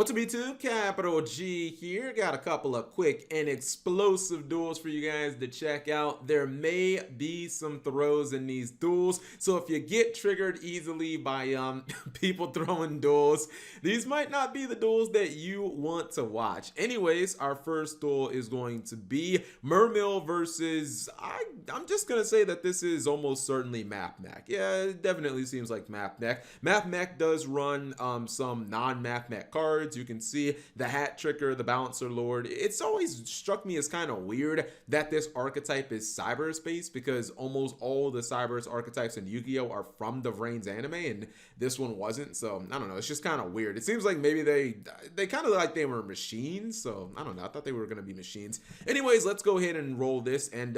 Ultimate2 Capital G here. Got a couple of quick and explosive duels for you guys to check out. There may be some throws in these duels, so if you get triggered easily by people throwing duels, these might not be the duels that you want to watch. Anyways, our first duel is going to be Mermill versus, I'm just gonna say that this is almost certainly MapMech. Yeah, it definitely seems like MapMech. MapMech does run some non-MapMech cards. You can see the Hat Tricker, the Balancer Lord. It's always struck me as kind of weird that this archetype is cyberspace, because almost all the cyber archetypes in Yu-Gi-Oh are from the Vrains anime, and this one wasn't. So I don't know, it's just kind of weird. It seems like maybe they kind of like they were machines. So I don't know, I thought they were gonna be machines. Anyways, let's go ahead and roll this, and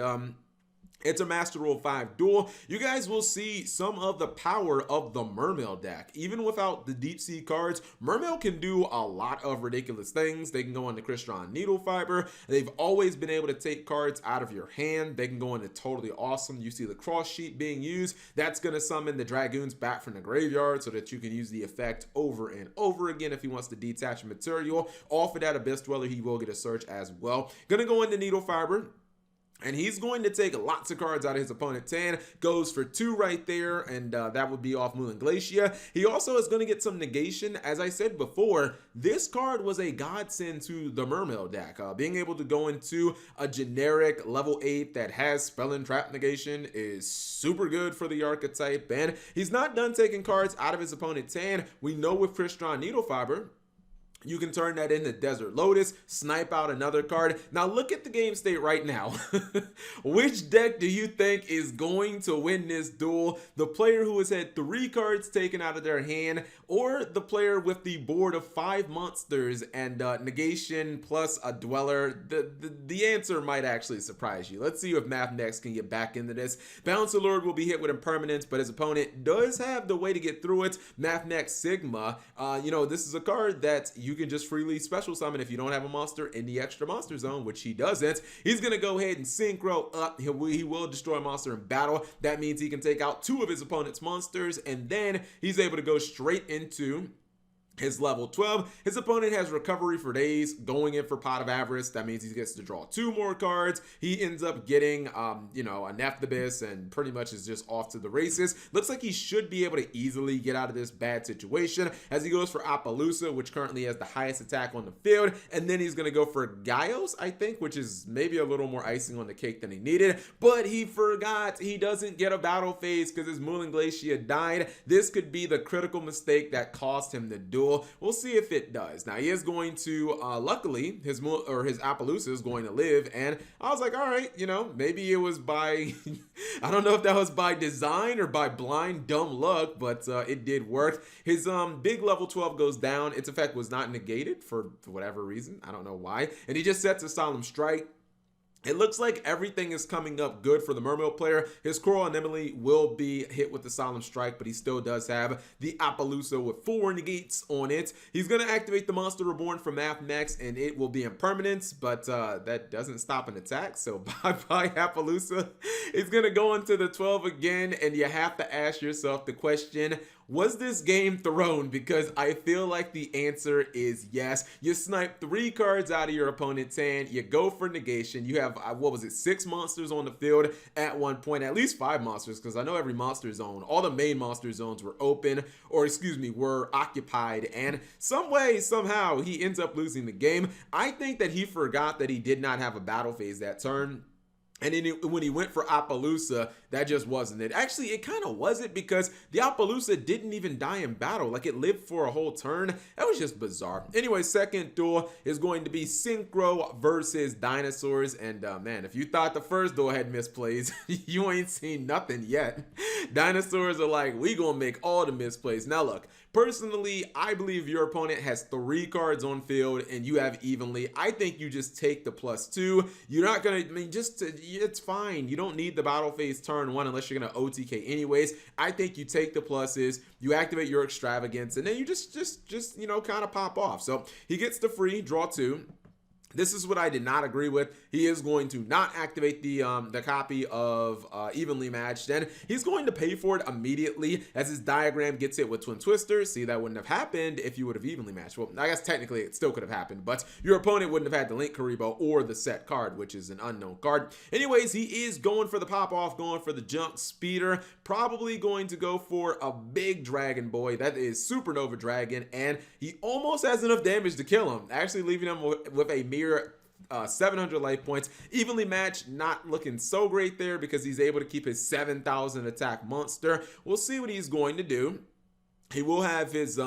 it's a Master Rule 5 duel. You guys will see some of the power of the Mermill deck. Even without the Deep Sea cards, Mermill can do a lot of ridiculous things. They can go into Crystron Needle Fiber. They've always been able to take cards out of your hand. They can go into Totally Awesome. You see the cross sheet being used. That's going to summon the Dragoons back from the graveyard so that you can use the effect over and over again if he wants to detach material. Off of that Abyss Dweller, he will get a search as well. Gonna go into Needle Fiber, and he's going to take lots of cards out of his opponent's hand. Goes for 2 right there, and that would be off Moon Glacier. He also is going to get some negation. As I said before, this card was a godsend to the Mermill deck. Being able to go into a generic level 8 that has Spell and Trap negation is super good for the archetype, and he's not done taking cards out of his opponent's hand. We know with Crystron Needle Fiber, you can turn that into Desert Lotus, snipe out another card. Now look at the game state right now. Which deck do you think is going to win this duel? The player who has had 3 cards taken out of their hand, or the player with the board of 5 monsters and negation plus a dweller? The answer might actually surprise you. Let's see if MapNext can get back into this. Bouncer Lord will be hit with impermanence, but his opponent does have the way to get through it. MapNext Sigma, you know, this is a card that you can just freely special summon if you don't have a monster in the extra monster zone, which he doesn't. He's gonna go ahead and synchro up. He will destroy a monster in battle. That means he can take out 2 of his opponent's monsters, and then he's able to go straight into his level 12. His opponent has recovery for days, going in for Pot of Avarice. That means he gets to draw 2 more cards. He ends up getting, you know, a Nephthybis, and pretty much is just off to the races. Looks like he should be able to easily get out of this bad situation as he goes for Appaloosa, which currently has the highest attack on the field. And then he's going to go for Gaios, I think, which is maybe a little more icing on the cake than he needed. But he forgot he doesn't get a battle phase because his Moon Glacier died. This could be the critical mistake that cost him the duel. We'll see if it does. Now he is going to, luckily, his Appaloosa is going to live, and I was like, all right, you know, maybe it was by, I don't know if that was by design or by blind dumb luck, but it did work. His big level 12 goes down. Its effect was not negated for whatever reason. I don't know why, and he just sets a Solemn Strike. It looks like everything is coming up good for the Mermill player. His Coral Anemone will be hit with the Solemn Strike, but he still does have the Appaloosa with 4 negates on it. He's going to activate the Monster Reborn from MapNext, and it will be impermanence, but that doesn't stop an attack, so bye-bye Appaloosa. It's going to go into the 12 again, and you have to ask yourself the question, was this game thrown? Because I feel like the answer is yes. You snipe 3 cards out of your opponent's hand. You go for negation. You have, what was it, 6 monsters on the field at one point. At least 5 monsters, because I know every monster zone, all the main monster zones were open, or excuse me, were occupied. And some way, somehow, he ends up losing the game. I think that he forgot that he did not have a battle phase that turn. And then when he went for Appaloosa, that just wasn't it. Actually, it kind of wasn't, because the Appaloosa didn't even die in battle. Like, it lived for a whole turn. That was just bizarre. Anyway, second duel is going to be Synchro versus Dinosaurs. And man, if you thought the first duel had misplays, you ain't seen nothing yet. Dinosaurs are like, we gonna make all the misplays. Now look, personally, I believe your opponent has 3 cards on field and you have evenly. I think you just take the +2. You're not gonna, I mean, it's fine. You don't need the battle phase turn 1 unless you're gonna OTK anyways. I think you take the pluses, you activate your extravagance, and then you just you know, kind of pop off. So he gets the free draw 2. This is what I did not agree with. He is going to not activate the copy of Evenly Matched, and he's going to pay for it immediately as his diagram gets hit with Twin Twisters. See, that wouldn't have happened if you would have evenly matched. Well, I guess technically it still could have happened, but your opponent wouldn't have had the Link Karibo or the set card, which is an unknown card. Anyways, he is going for the pop-off, going for the jump speeder, probably going to go for a big Dragon Boy. That is Supernova Dragon, and he almost has enough damage to kill him, actually leaving him with a mere 700 life points. Evenly matched, not looking so great there because he's able to keep his 7,000 attack monster. We'll see what he's going to do. He will have his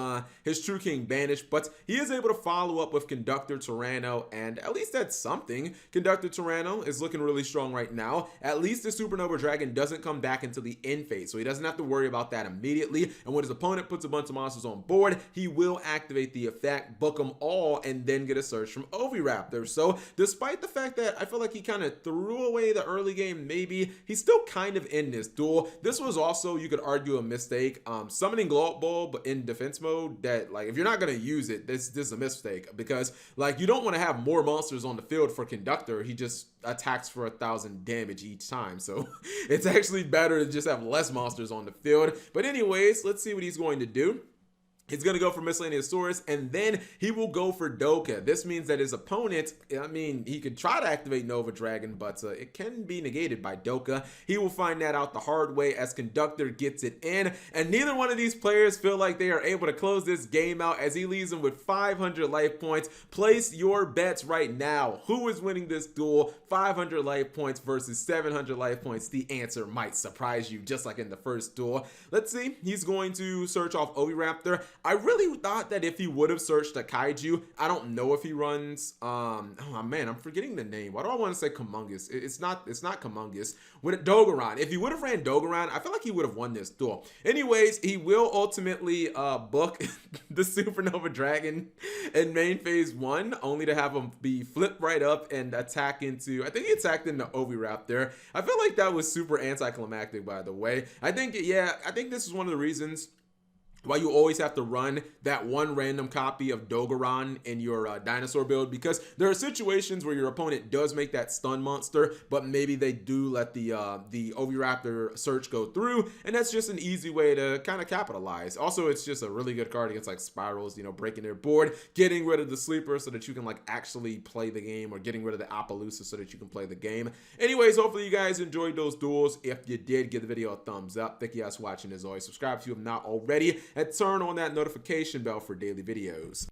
True King banished, but he is able to follow up with Conductor Tyranno, and at least that's something. Conductor Tyranno is looking really strong right now. At least the Supernova Dragon doesn't come back until the end phase, so he doesn't have to worry about that immediately. And when his opponent puts a bunch of monsters on board, he will activate the effect, book them all, and then get a search from Oviraptor. So despite the fact that I feel like he kind of threw away the early game, maybe, he's still kind of in this duel. This was also, you could argue, a mistake. Summoning Glow Up Ball but in defense mode, that like if you're not going to use it, this is a mistake, because like you don't want to have more monsters on the field for Conductor. He just attacks for 1,000 damage each time, so it's actually better to just have less monsters on the field. But anyways, let's see what he's going to do. He's going to go for Miscellaneous Source, and then he will go for Doka. This means that his opponent, I mean, he could try to activate Nova Dragon, but it can be negated by Doka. He will find that out the hard way as Conductor gets it in, and neither one of these players feel like they are able to close this game out as he leaves them with 500 life points. Place your bets right now. Who is winning this duel? 500 life points versus 700 life points. The answer might surprise you, just like in the first duel. Let's see. He's going to search off Oviraptor. I really thought that if he would have searched a Kaiju, I don't know if he runs, oh man, I'm forgetting the name. Why do I want to say Kumongus? It's not Kumongus. With Dogoran, if he would have ran Dogoran, I feel like he would have won this duel. Anyways, he will ultimately book the Supernova Dragon in main phase 1, only to have him be flipped right up and attack into, I think he attacked into Oviraptor. I feel like that was super anticlimactic, by the way. I think this is one of the reasons why you always have to run that one random copy of Dogoran in your dinosaur build, because there are situations where your opponent does make that stun monster, but maybe they do let the Oviraptor search go through, and that's just an easy way to kind of capitalize. Also, it's just a really good card against like Spirals, you know, breaking their board, getting rid of the sleeper so that you can like actually play the game, or getting rid of the Appaloosa so that you can play the game. Anyways, hopefully you guys enjoyed those duels. If you did, give the video a thumbs up. Thank you guys for watching. As always, subscribe if you have not already, and turn on that notification bell for daily videos.